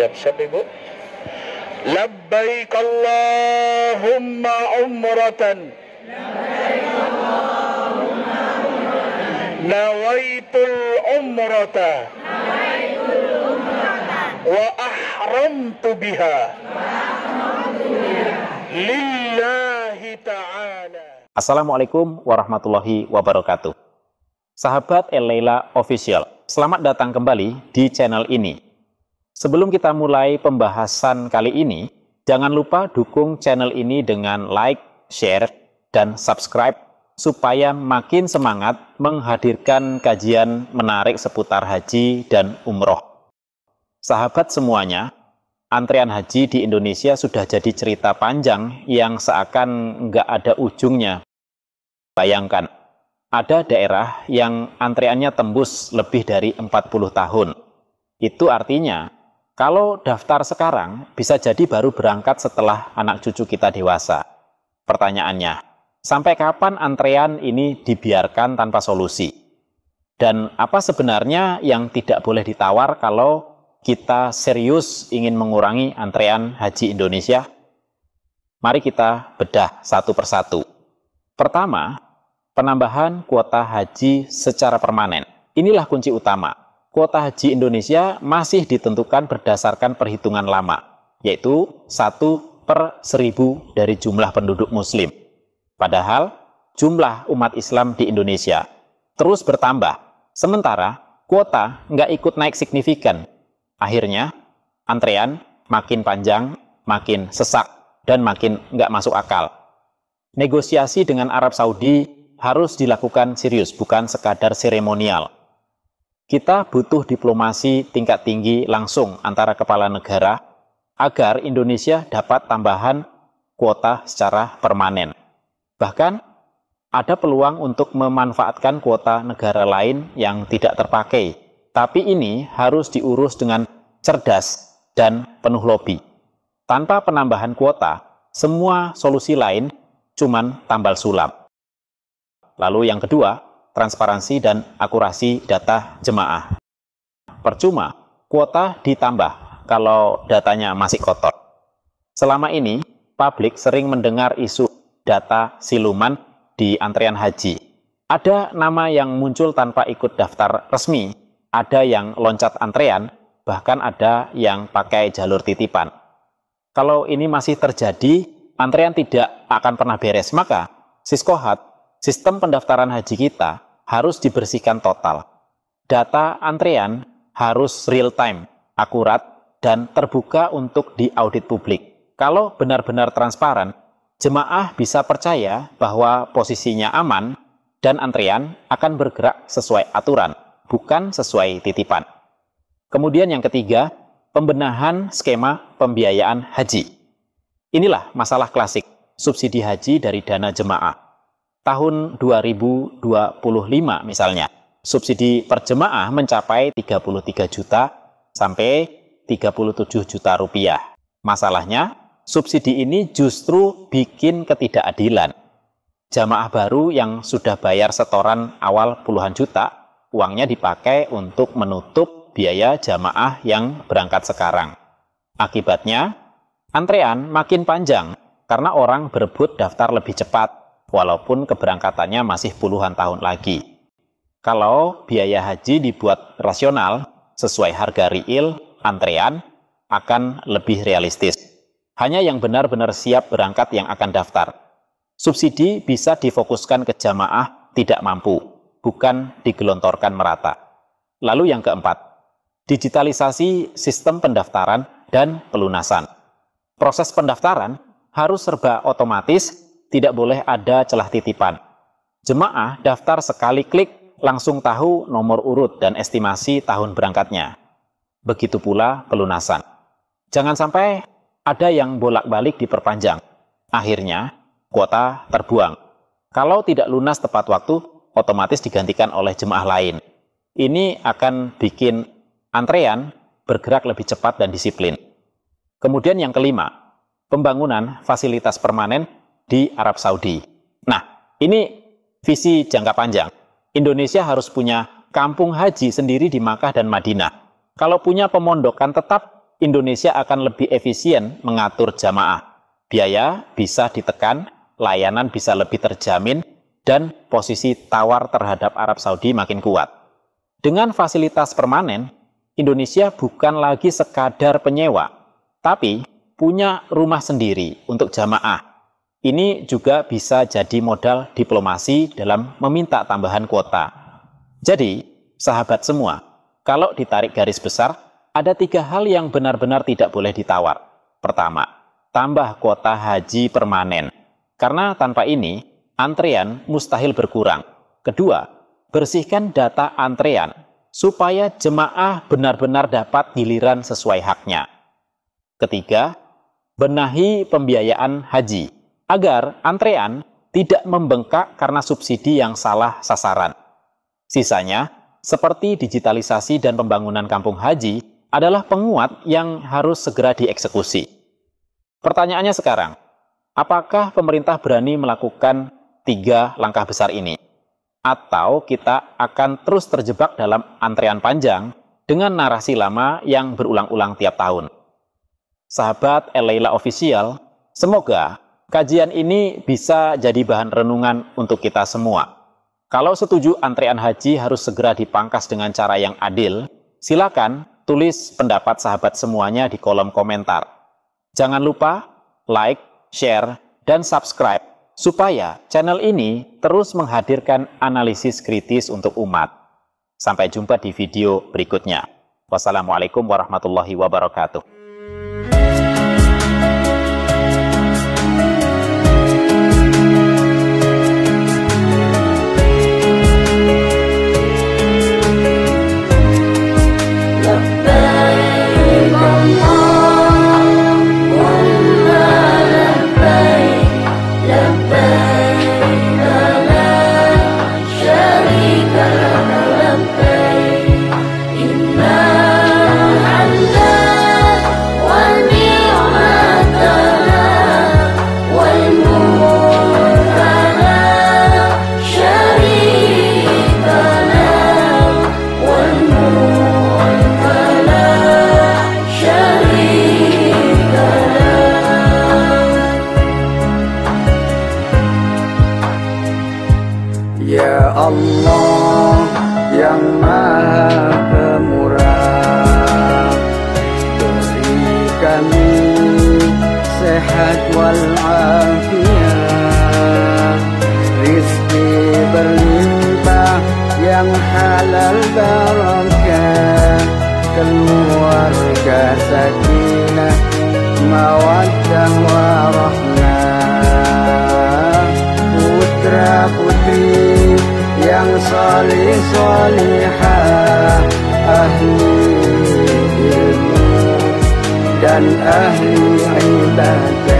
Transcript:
Siap-siap Ibu. Labbaik Allahumma umratan. Nawaitul umrata. Wa ahramtu biha. Lillahi ta'ala. Assalamualaikum warahmatullahi wabarakatuh. Sahabat El-Laila Official, selamat datang kembali di channel ini. Sebelum kita mulai pembahasan kali ini, jangan lupa dukung channel ini dengan like, share, dan subscribe supaya makin semangat menghadirkan kajian menarik seputar haji dan umroh. Sahabat semuanya, antrean haji di Indonesia sudah jadi cerita panjang yang seakan nggak ada ujungnya. Bayangkan, ada daerah yang antreannya tembus lebih dari 40 tahun. Itu artinya, kalau daftar sekarang, bisa jadi baru berangkat setelah anak cucu kita dewasa. Pertanyaannya, sampai kapan antrean ini dibiarkan tanpa solusi? Dan apa sebenarnya yang tidak boleh ditawar kalau kita serius ingin mengurangi antrean haji Indonesia? Mari kita bedah satu persatu. Pertama, penambahan kuota haji secara permanen. Inilah kunci utama. Kuota haji Indonesia masih ditentukan berdasarkan perhitungan lama, yaitu 1/1000 dari jumlah penduduk muslim. Padahal, jumlah umat Islam di Indonesia terus bertambah, sementara kuota nggak ikut naik signifikan. Akhirnya, antrean makin panjang, makin sesak, dan makin nggak masuk akal. Negosiasi dengan Arab Saudi harus dilakukan serius, bukan sekadar seremonial. Kita butuh diplomasi tingkat tinggi langsung antara kepala negara agar Indonesia dapat tambahan kuota secara permanen. Bahkan, ada peluang untuk memanfaatkan kuota negara lain yang tidak terpakai. Tapi ini harus diurus dengan cerdas dan penuh lobi. Tanpa penambahan kuota, semua solusi lain cuman tambal sulam. Lalu yang kedua, transparansi dan akurasi data jemaah. Percuma kuota ditambah kalau datanya masih kotor. Selama ini, publik sering mendengar isu data siluman di antrean haji. Ada nama yang muncul tanpa ikut daftar resmi, ada yang loncat antrean, bahkan ada yang pakai jalur titipan. Kalau ini masih terjadi, antrean tidak akan pernah beres, maka Siskohat, sistem pendaftaran haji kita, harus dibersihkan total. Data antrean harus real time, akurat, dan terbuka untuk diaudit publik. Kalau benar-benar transparan, jemaah bisa percaya bahwa posisinya aman dan antrean akan bergerak sesuai aturan, bukan sesuai titipan. Kemudian yang ketiga, pembenahan skema pembiayaan haji. Inilah masalah klasik, subsidi haji dari dana jemaah. Tahun 2025 misalnya, subsidi per jemaah mencapai 33 juta sampai 37 juta rupiah. Masalahnya, subsidi ini justru bikin ketidakadilan. Jamaah baru yang sudah bayar setoran awal puluhan juta, uangnya dipakai untuk menutup biaya jamaah yang berangkat sekarang. Akibatnya, antrean makin panjang karena orang berebut daftar lebih cepat, walaupun keberangkatannya masih puluhan tahun lagi. Kalau biaya haji dibuat rasional, sesuai harga real, antrean akan lebih realistis. Hanya yang benar-benar siap berangkat yang akan daftar. Subsidi bisa difokuskan ke jamaah tidak mampu, bukan digelontorkan merata. Lalu yang keempat, digitalisasi sistem pendaftaran dan pelunasan. Proses pendaftaran harus serba otomatis, tidak boleh ada celah titipan. Jemaah daftar sekali klik, langsung tahu nomor urut dan estimasi tahun berangkatnya. Begitu pula pelunasan. Jangan sampai ada yang bolak-balik diperpanjang. Akhirnya, kuota terbuang. Kalau tidak lunas tepat waktu, otomatis digantikan oleh jemaah lain. Ini akan bikin antrean bergerak lebih cepat dan disiplin. Kemudian yang kelima, pembangunan fasilitas permanen di Arab Saudi. Nah, ini visi jangka panjang. Indonesia harus punya kampung haji sendiri di Makkah dan Madinah. Kalau punya pemondokan tetap, Indonesia akan lebih efisien mengatur jamaah. Biaya bisa ditekan, layanan bisa lebih terjamin, dan posisi tawar terhadap Arab Saudi makin kuat. Dengan fasilitas permanen, Indonesia bukan lagi sekadar penyewa, tapi punya rumah sendiri untuk jamaah. Ini juga bisa jadi modal diplomasi dalam meminta tambahan kuota. Jadi, sahabat semua, kalau ditarik garis besar, ada 3 hal yang benar-benar tidak boleh ditawar. Pertama, tambah kuota haji permanen. Karena tanpa ini, antrean mustahil berkurang. Kedua, bersihkan data antrean supaya jemaah benar-benar dapat giliran sesuai haknya. Ketiga, benahi pembiayaan haji agar antrean tidak membengkak karena subsidi yang salah sasaran. Sisanya, seperti digitalisasi dan pembangunan kampung haji, adalah penguat yang harus segera dieksekusi. Pertanyaannya sekarang, apakah pemerintah berani melakukan 3 langkah besar ini? Atau kita akan terus terjebak dalam antrean panjang dengan narasi lama yang berulang-ulang tiap tahun? Sahabat El-Laila Official, semoga kajian ini bisa jadi bahan renungan untuk kita semua. Kalau setuju antrean haji harus segera dipangkas dengan cara yang adil, silakan tulis pendapat sahabat semuanya di kolom komentar. Jangan lupa like, share, dan subscribe supaya channel ini terus menghadirkan analisis kritis untuk umat. Sampai jumpa di video berikutnya. Wassalamualaikum warahmatullahi wabarakatuh. Ya Allah yang Maha Pemurah, beri kami sehat walafiat, rizki berlimpah yang halal barakah, keluarga sakinah, mawaddah warahmah, putra putri yang salih salihah, ahli ilmu dan ahli ibadah.